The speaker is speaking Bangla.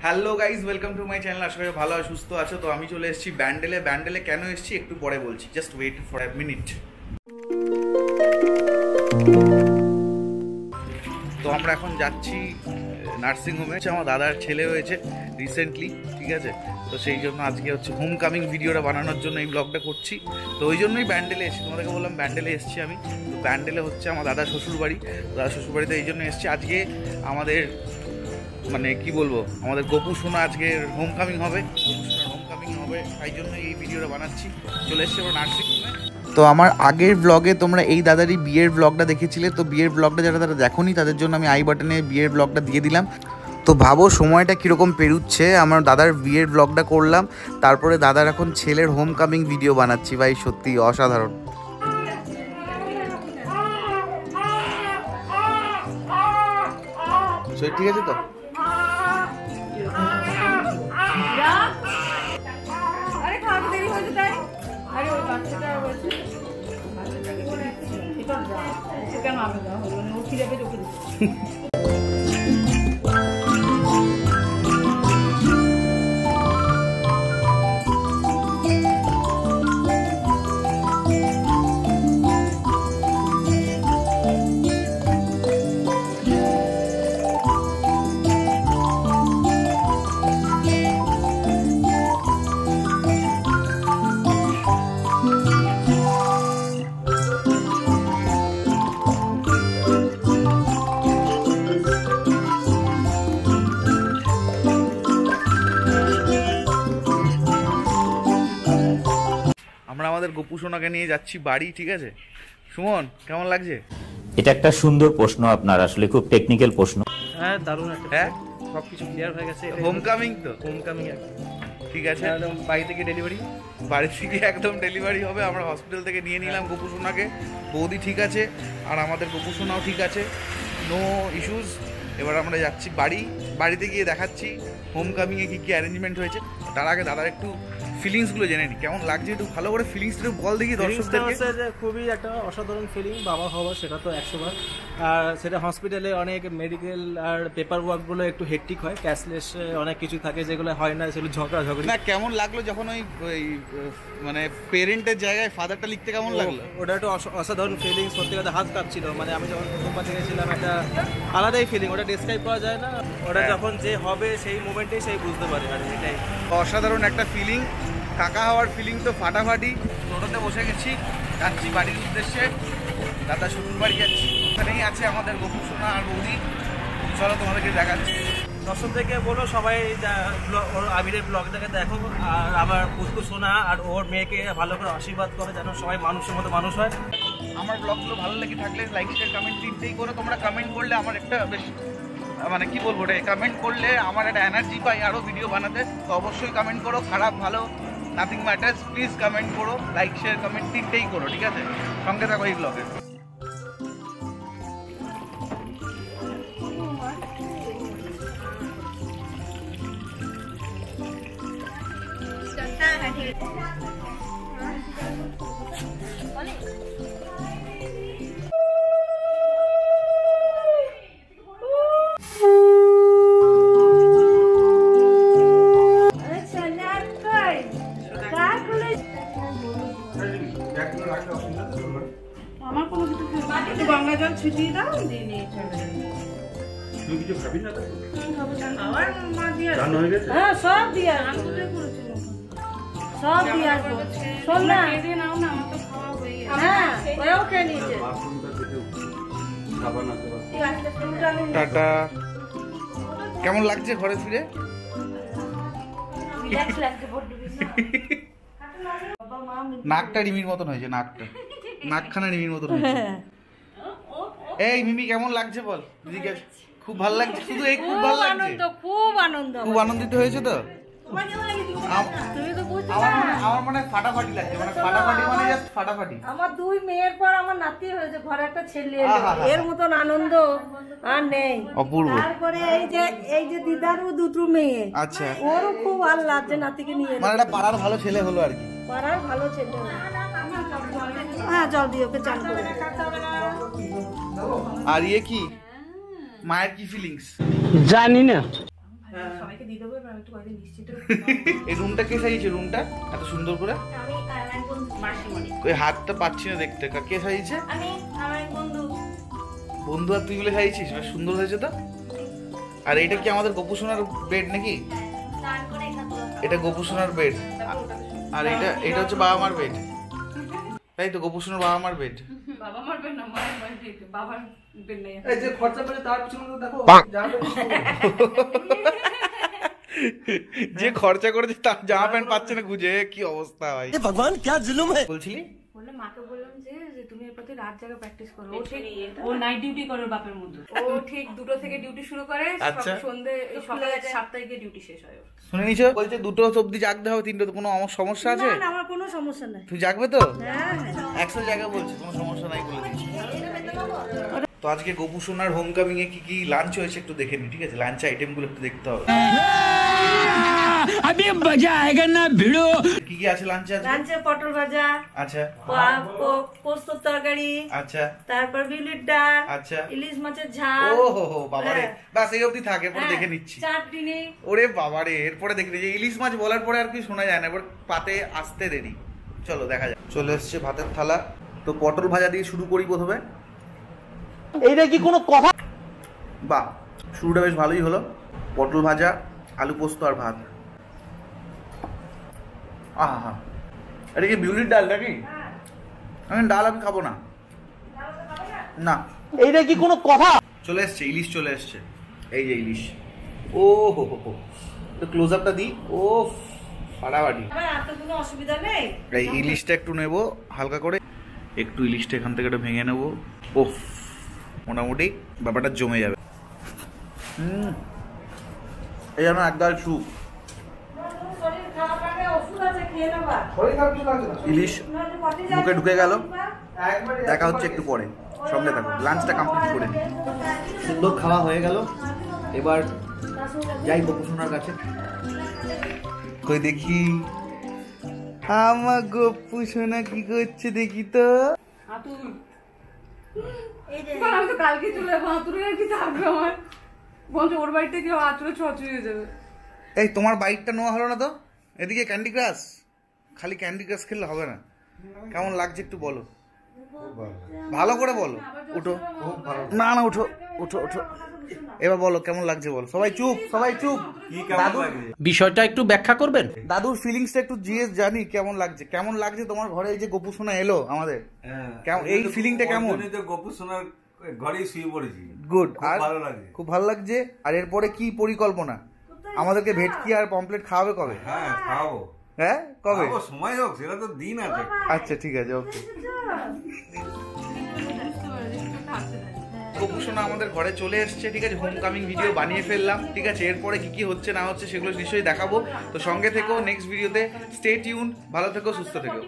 Hello guys, welcome to my channel. আশা করি ভালো সুস্থ আছো। তো আমি চলে এসেছি ব্যান্ডেলে কেন এসেছি একটু পরে বলছি, just wait for a minute. তো আমরা এখন যাচ্ছি নার্সিংহোমে। আমার দাদার ছেলে হয়েছে রিসেন্টলি, ঠিক আছে? তো সেই জন্য আজকে হচ্ছে হোম কামিং ভিডিওটা বানানোর জন্য এই ব্লগটা করছি। তো ওই জন্যই ব্যান্ডেলে এসেছি, তোমাদেরকে বললাম ব্যান্ডেলে এসেছি আমি। তো ব্যান্ডেলে হচ্ছে আমার দাদার শ্বশুরবাড়ি, দাদার শ্বশুরবাড়িতে এই জন্য এসেছি। আজকে আমাদের মানে কি বলবো, আমাদের গোপু সোনা আজকে হোম কামিং হবে, তাই জন্য এই ভিডিওটা বানাচ্ছি। চলে এসেছি আমরা নার্সিংহোমে। তো আমার আগের ব্লগে তোমরা এই দাদারই বিয়ের ব্লগটা দেখেছিলে। তো বিয়ের ব্লগটা যারা তারা দেখোনি তাদের জন্য আমি আই বাটনে বিয়ের ব্লগটা দিয়ে দিলাম। তো ভাবো সময়টা কীরকম পেরুচ্ছে। আমার দাদার বিয়ের ব্লগটা করলাম, তারপরে দাদার এখন ছেলের হোম কামিং ভিডিও বানাচ্ছি। ভাই সত্যি অসাধারণ। ঠিক আছে তো কেন আমি ও ফিরে চোখে আমাদের গোপু সোনাকে নিয়ে যাচ্ছি বাড়ি, ঠিক আছে? সুমন, কেমন লাগছে? এটা একটা সুন্দর প্রশ্ন আপনার, আসলে খুব টেকনিক্যাল প্রশ্ন। হ্যাঁ, দারুণ একটা। হ্যাঁ, সবকিছু ক্লিয়ার হয়ে গেছে। হোম কামিং তো, হোম কামিং ঠিক আছে। একদম বাড়ি থেকে ডেলিভারি, বাড়ি থেকে একদম ডেলিভারি হবে। আমরা হসপিটাল থেকে নিয়ে নিলাম গোপু সোনাকে। বৌদি ঠিক আছে আর আমাদের গোপু সোনাও ঠিক আছে, নো ইস্যুস। এবার আমরা যাচ্ছি বাড়িতে গিয়ে দেখাচ্ছি হোম কামিংয়ে কী কী অ্যারেঞ্জমেন্ট হয়েছে। তার আগে দাদার একটু ফিলিংসগুলো জেনে নি, কেমন লাগছে একটু ভালো করে ফিলিংসটা একটু বল দেখি দর্শকদেরকে। যে খুবই একটা অসাধারণ ফিলিং, বাবা হওয়া সেটা তো 100 বার। আর সেটা হসপিটালে অনেক মেডিকেল আর পেপার ওয়ার্কগুলো একটু হেক্টিক হয়, ক্যাশলেস অনেক কিছু থাকে যেগুলো হয় না, সেগুলো ঝগড়াঝগড়ি। না, কেমন লাগলো যখন ওই মানে পেরেন্টের জায়গায় ফাদারটা লিখতে কেমন লাগলো? ওটা একটু অসাধারণ ফিলিং, সত্যি কথা হাত কাঁপছিল। মানে আমি যখন প্রথমবার দেখেছিলাম একটা আলাদাই ফিলিং, ওটা ডিসক্রাইব করা যায় না। ওটা যখন যে হবে সেই মোমেন্টেই সেই বুঝতে পারে। আর এটাই অসাধারণ একটা ফিলিং, কাকা হওয়ার ফিলিং তো ফাটাফাটি। টোটোতে বসে গেছি, যাচ্ছি বাড়ির উদ্দেশ্যে। দাদা শ্বশুর বাড়ি যাচ্ছি, ওখানেই আছে আমাদের গোপু সোনা আর বৌদি। চলো তোমাদেরকে দেখাচ্ছি। দর্শকদেরকে বলো সবাই ওর আবিরের ব্লগটাকে দেখো, আর আমার পুষ্কু সোনা আর ওর মেয়েকে ভালো করে আশীর্বাদ করে, যেন সবাই মানুষের মতো মানুষ হয়। আমার ব্লগগুলো ভালো লেগে থাকলে লাইক শেয়ার কমেন্ট তিনটেই করো। তোমরা কমেন্ট করলে আমার একটা বেশ মানে কি বলবো, ওটা কমেন্ট করলে আমার একটা এনার্জি পাই আরও ভিডিও বানাতে। তো অবশ্যই কমেন্ট করো, খারাপ ভালো নাথিং ম্যাটার্স। প্লিজ কমেন্ট করো, লাইক শেয়ার কমেন্ট তিনটেই করো, ঠিক আছে? সঙ্গে থাকো এই ব্লগে। গঙ্গা জল ছিটিয়ে দাও, হ্যাঁ সব দিয়া, সব দিয়া। শোন না, হ্যাঁ ওরাও খেয়ে নিয়েছে। টাটা। কেমন লাগছে ঘরে ফিরে? নাকটা রিমির মতন হয়েছে, নাকখানা রিমির মতন হয়েছে। এই মিমি, কেমন লাগছে বল দিদিকে? খুব ভালো লাগছে, শুধু এই খুব ভালো লাগছে, খুব আনন্দিত হয়েছে। তো আমার মনে ফাটাফাটি লাগছে, মানে ফাটাফাটি মানে জাস্ট ফাটাফাটি। আমার দুই মেয়ের পর আমার নাতি হয়েছে, ঘরে একটা ছেলে এর মতন আনন্দ আর নেই। অপূর্ব। তারপরে এই যে দিদারও দুটো মেয়ে, আচ্ছা, ওরও খুব ভালো লাগছে নাতিকে নিয়ে। মানে একটা পাড়ার ভালো ছেলে হলো আর কি। পাড়ার ভালো ছেলে। হ্যাঁ, জল দিয়ে ওকে চান করে। আর ইয়ে কি মায়ের কি ফিলিংস জানি না। সবাইকে দিয়ে দেবো, এবার আমি একটু কয়েকদিন নিশ্চিত। এই রুমটা কে সাজিয়েছে? রুমটা এত সুন্দর করে আমি আমার এক বন্ধু মাসিমণি। ওই হাতটা পাচ্ছি না দেখতে, কে সাজিয়েছে? আমি আমার এক বন্ধু। বন্ধু আর তুই বলে সাজিয়েছিস? বেশ সুন্দর হয়েছে তো। আর এটা কি আমাদের গোপু সোনার বেড নাকি? স্নান করে এখানে এটা গোপু সোনার বেড, আর এটা হচ্ছে বাবা মার বেড, তাই তো? গোপু সোনার বাবা মার বেড। বাবা মার বেড না, মায়ের বেড, বাবার বেড নেই। এই যে খরচা করে তার পিছনে তো দেখো যে খরচা করেছে তার জামা প্যান্ট পাচ্ছে না খুঁজে, কি অবস্থা ভাই। ভগবান কি জুলুম है বলছিলি? বলে মাকে বললাম যে তুমি এর প্রতি রাত জায়গা প্র্যাকটিস করো। ও ঠিক ও নাইট ডিউটি করে ওর বাপের মতো। ও ঠিক 2টো থেকে ডিউটি শুরু করে, আচ্ছা। সন্ধ্যে সকালে 7টায় গিয়ে ডিউটি শেষ হয়। শুনে নিছো? বলছে 2টো অবধি জাগতে হবে, 3টো তো কোনো আমার সমস্যা আছে? না আমার কোনো সমস্যা নাই। তুই জাগবে তো? হ্যাঁ 100 জায়গা বলছি, কোনো সমস্যা নাই বলে দিচ্ছি। তো আজকে গোপু সোনার হোমকামিং এ কি কি লাঞ্চ হয়েছে একটু দেখে নি, ঠিক আছে? লাঞ্চ আইটেম গুলো একটু দেখতে হবে। अभी मजा आएगा ना भिड़ो। কি কি আছে লাঞ্চে আজকে? লাঞ্চে পটল ভাজা, আচ্ছা পোস্তর তরকারি, আচ্ছা তারপর বিউলির ডাল, আচ্ছা। ইলিশ মাছের ঝাল, ও হো হো বাবারে, বাস এই অবধি থাক, এরপর দেখে নিচ্ছি। চাটনি। ওরে বাবারে, এরপরে দেখে নিচ্ছি। ইলিশ মাছ বলার পরে আর কি শোনা যায় না, এবার পাতে আসতে দেরি। চলো দেখা যাক। চলে এসছে ভাতের থালা। তো পটল ভাজা দিয়ে শুরু করি প্রথমে। এইটা কি কোনো কথা? বাহ, শুরুটা বেশ ভালোই হলো। পটল ভাজা, আলু পোস্ত আর ভাত। আহা, এটা কি বিউলির ডাল নাকি? আমি ডাল আমি খাবো না, না। এইটা কি কোনো কথা? চলে এসছে ইলিশ, চলে এসছে। এই যে ইলিশ, ও হো হো হো, তো ক্লোজ আপটা দিই। ও ফাটাফাটি। আমার আর তো কোনো অসুবিধা নেই। এই ইলিশটা একটু নেব হালকা করে, একটু ইলিশটা এখান থেকে একটু ভেঙে নেবো। ওফ, মোটামুটি ব্যাপারটা জমে যাবে। এই যেন একদল স্যুপ। শরীর খারাপ লাগে, ওষুধ আছে খেয়ে নেবা। ইলিশ মুখে ঢুকে গেল। দেখা হচ্ছে একটু পরে, সঙ্গে থাকুন। লাঞ্চটা কমপ্লিট করে নিই। সুন্দর খাওয়া হয়ে গেল, এবার যাই গোপু সোনার কাছে। কই দেখি আমার গোপু সোনা কি করছে, দেখি তো। আতুল, এই যে আমি তো কালকে চলে যাবো। আতুলের আর কি থাকবে আমার? বলছে ওর বাড়িতে কেউ আতুলে ছচড়ি হয়ে যাবে। এই তোমার বাইকটা নেওয়া হলো না তো? এদিকে ক্যান্ডি ক্রাশ, খালি ক্যান্ডি ক্রাশ খেললে হবে না। কেমন লাগছে একটু বলো, ভালো করে বলো। উঠো, না না উঠো উঠো উঠো, এবার বলো কেমন লাগছে বলো। সবাই চুপ, সবাই চুপ। বিষয়টা একটু ব্যাখ্যা করবেন? দাদুর ফিলিংসটা একটু জিজ্ঞেস জানি কেমন লাগছে। কেমন লাগছে তোমার ঘরে এই যে গোপু সোনা এলো আমাদের? এই ফিলিংটা কেমন? গোপু সোনার ঘরেই শুয়ে পড়েছি। গুড। আর ভালো লাগে, খুব ভালো লাগছে। আর এরপরে কি পরিকল্পনা? আমাদেরকে ভেটকি আর পমপ্লেট খাওয়াবে কবে? হ্যাঁ খাবো। হ্যাঁ কবে? খাবো, সময় হোক, সেটা তো দিন আছে। আচ্ছা ঠিক আছে, ওকে। গোপু সোনা আমাদের ঘরে চলে এসছে, ঠিক আছে? হোম কামিং ভিডিও বানিয়ে ফেললাম, ঠিক আছে? এরপরে কি কি হচ্ছে না হচ্ছে সেগুলো নিশ্চয়ই দেখাবো। তো সঙ্গে থেকো নেক্সট ভিডিওতে। স্টে টিউন, ভালো থেকো, সুস্থ থেকো।